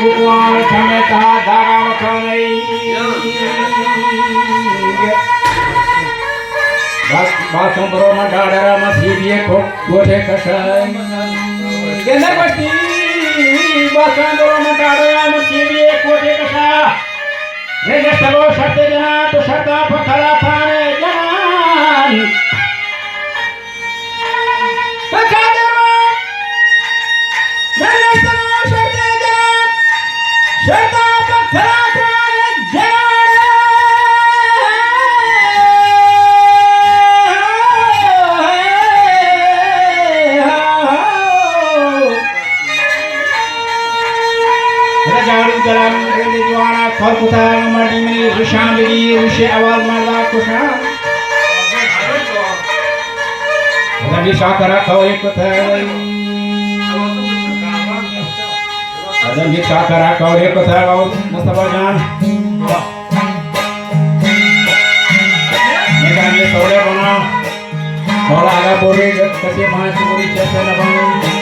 कुमार समेता धारा वखाई बासों बरो में डाडरा मसीबिये कोठे कशाई गेंदर बस्ती बासों बरो में डाडरा मसीबिये कोठे कशा रेगे सलो शर्ते जना तो शर्ता पखरा थाने जान पखा देवा रेगे सलो शर्ते जना शर्ता पखरा थाने जान जलाम गेंदे जवाना खर कुता माटी में रुशान लगी रुशे आवाज मारदा कुशान अदबी साकरा खवरे कुता अदबी साकरा खवरे कुता मुस्तफा जान मेरा ये सोले बना और आगा बोले कसे मां चुरी चेसे न बनो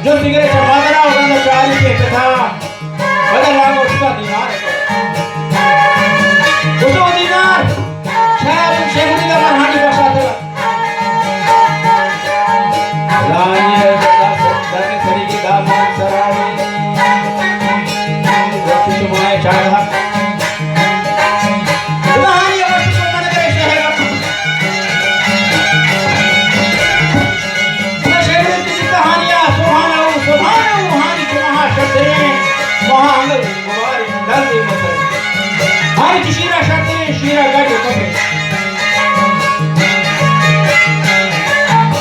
जो सिगरेट मात्रा होता 40 के कथा बदल वाला उसका दीनार उसको दीनार शराब शेखुदी का हानि बसाता लानी जदा सत्ताने सरी की दामन सरावी वक्त तुम्हारे चाहा लानी वक्त तुम्हारे करे शहर ना शेखुदी की कहानियां सुहाना हानि तुम्हारा शब्द महांग गुवारी दर्द मसर हानि शीरा शब्द शीरा गाजो कपे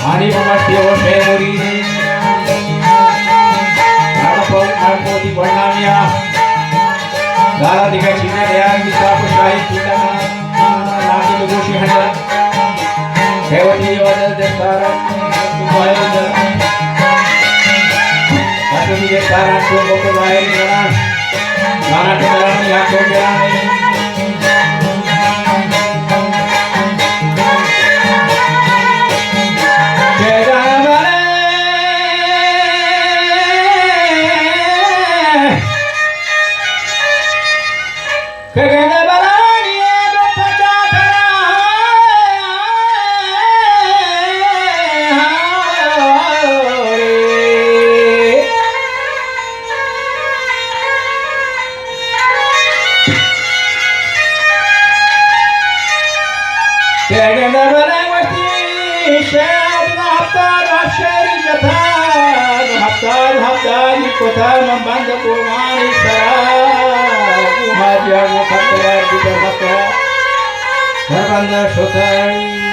हानि बमाती हो शेखुदी Di Guanamia, Dala di Gacina de Andi Capo Shai Kitana, Naki Lugushi Handa, Hevati Yoda de Tara, Tumaida, Atumi de Tara, Tumboko Vai, Nana Taran, Yako Gerani. Kota membanda kumari sarah, kuhaja mukatera di bermata, berbanda sotai.